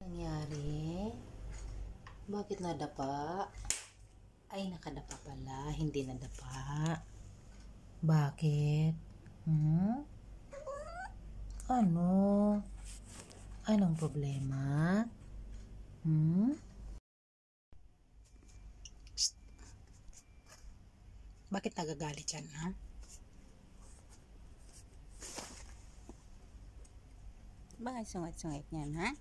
Nangyari? Bakit nadapa? Ay, nakadapa pala. Hindi nadapa. Bakit? Ano? Anong problema? Psst. Bakit nagagalit yan, ha? Bakit sungit-sungit niyan, ha?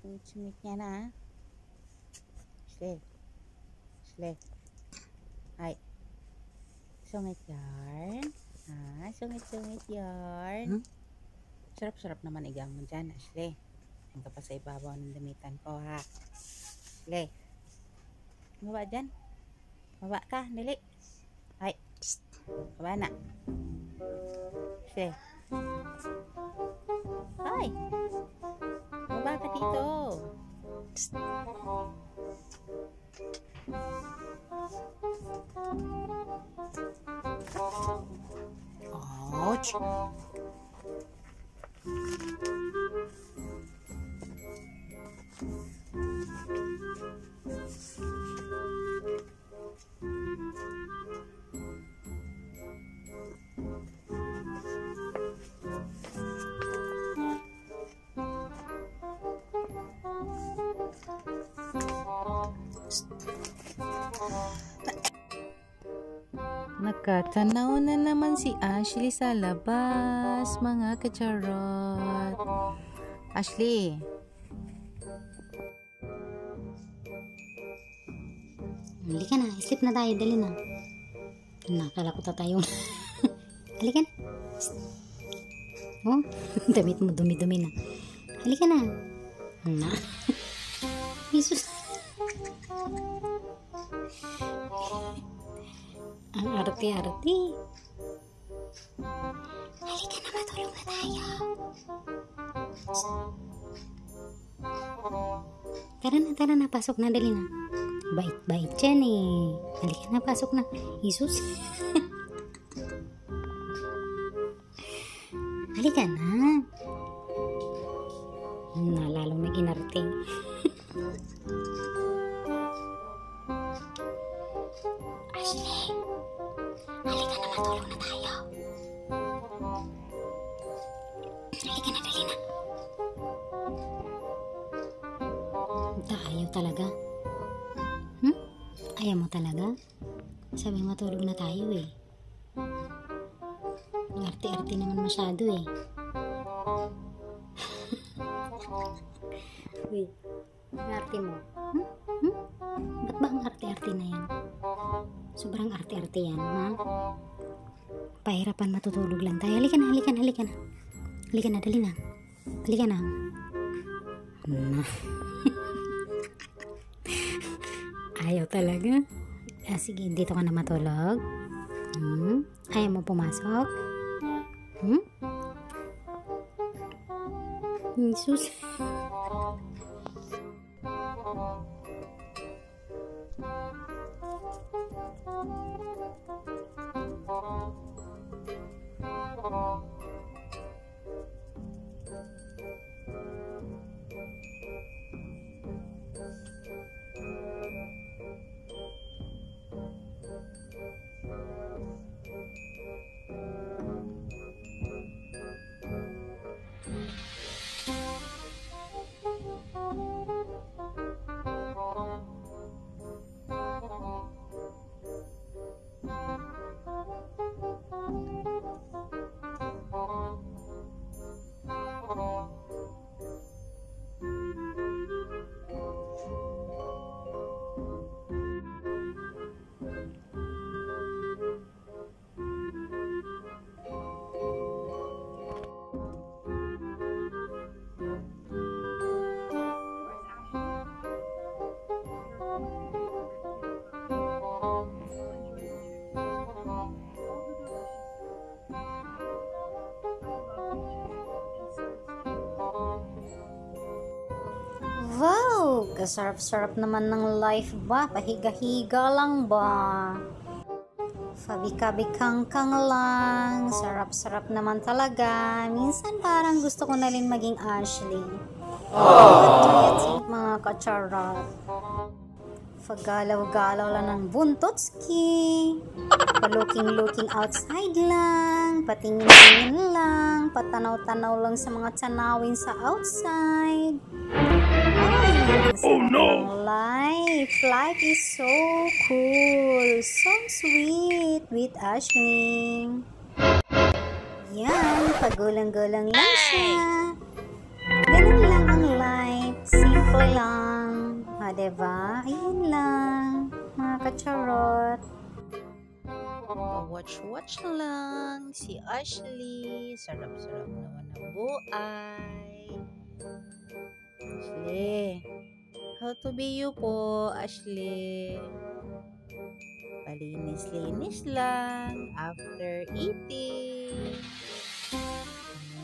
Sungit-sungit niyan, ha? Slay. Ay. Sungit yarn. Ha? Sungit-sungit yarn. Sarap-sarap naman igang mo dyan, Ashley. Ang ka pa sa ibabaw ng damitan ko, ha? Ashley. Baba dyan. Baba ka, dali. Ay. Psst. Baba na. Ashley. Ay. Baba ka dito. Psst. Ouch! Nakatanaw na naman si Ashley sa labas, mga kacharot. Ashley. Halika na, sleep na tayo, dali na. Nakala ko tayo. Halika na. Oh, damit mo dumi-dumi na. Halika na. Na. Jesus. Ang arte-arte. Halika na, matulog na tayo. Tara na, pasok na, dali na. Bait-bait yan eh. Halika na, pasok na. Jesus. Halika na. Lalong nag-inarte. Ashley. Halika na, matulog na tayo. Halika na, dali na. Ayaw talaga. Ayaw mo talaga? Sabi matulog na tayo eh. Arte-arte naman masyado eh. Uy, arte mo. Ba't ba ang arte-arte na yan? Sobrang arte-arte yan, ha? Pahirapan matutulog lang tayo. Halika na. Halika na, dali na. Halika na. Ayaw talaga. Sige, dito ka na matulog. Ayaw mo pumasok? Jesus. Wow! Kasarap-sarap naman ng life ba? Pahiga-higa lang ba? Pabika-bikang-kang lang. Sarap-sarap naman talaga. Minsan parang gusto ko na rin maging Ashley. What do you think, mga kacharot? Pagalaw-galaw lang ng buntotski. Palooking-looking outside lang. Patingin-tingin lang. Patanaw-tanaw lang sa mga tanawin sa outside. Ay, oh no! Life! Life is so cool. So sweet with Ashling. Yan, pagulang-gulang lang siya. Ganun lang ang life. Simple lang. Ha, diba? Ayun lang. Mga kacharot. Watch lang si Ashley. Sarap-sarap naman ang buhay. Ashley, how to be you po, Ashley? Palinis-linis lang after eating.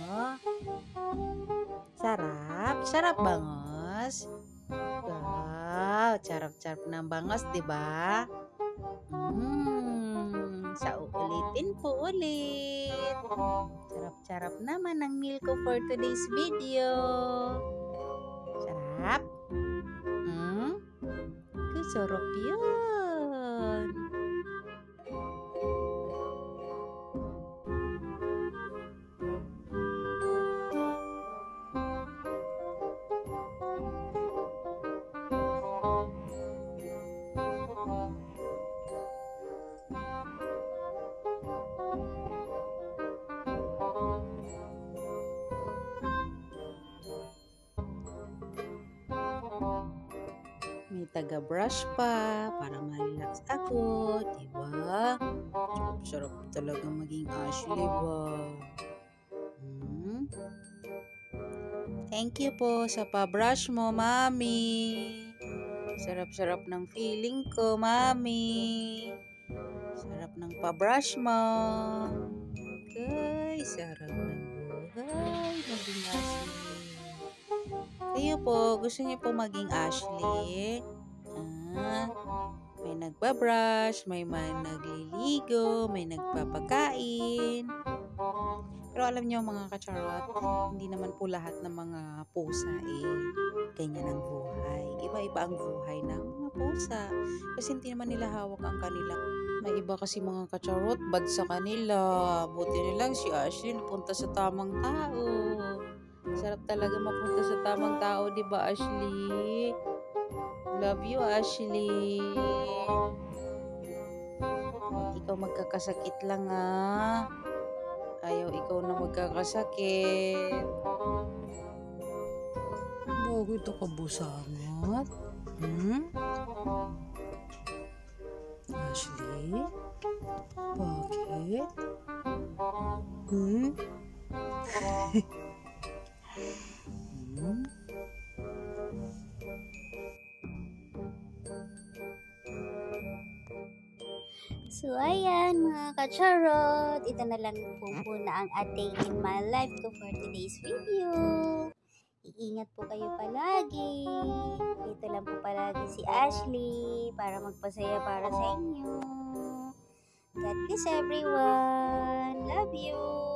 Ano? Sarap bangos. Wow, charap-charap ng bangos, diba? Sa uulitin po ulit. Charap-charap naman ang meal ko for today's video. Sarap? Sarap yun. May taga-brush pa para ma-relax ako, diba? Sarap talaga maging Ashley ba? Thank you po sa pa-brush mo, Mami. Sarap-sarap ng feeling ko, Mami. Sarap ng pa-brush mo. Okay, sarap ng buhay maging Ashley. Kayo po, gusto niyo po maging Ashley? May nagbabrush, may nagliligo, may nagpapakain. Pero alam niyo mga kacharot, hindi naman po lahat ng mga pusa ganyan ang buhay. Iba-iba ang buhay ng mga pusa. Kasi hindi naman nila hawak ang kanilang. May iba kasi mga kacharot, bad sa kanila. Buti nilang si Ashley napunta sa tamang tao. Sarap talaga mapunta sa tamang tao, di ba, Ashley? Love you, Ashley. Ikaw magkakasakit lang, ha? Ayaw ikaw na magkakasakit. Bakit ako busangat? Ashley? Bakit? So, ayan mga kacharot. Ito na lang po muna ang A Day in My Life ko for today's video. Iingat po kayo palagi. Dito lang po palagi si Ashley para magpasaya para sa inyo. God bless everyone. Love you.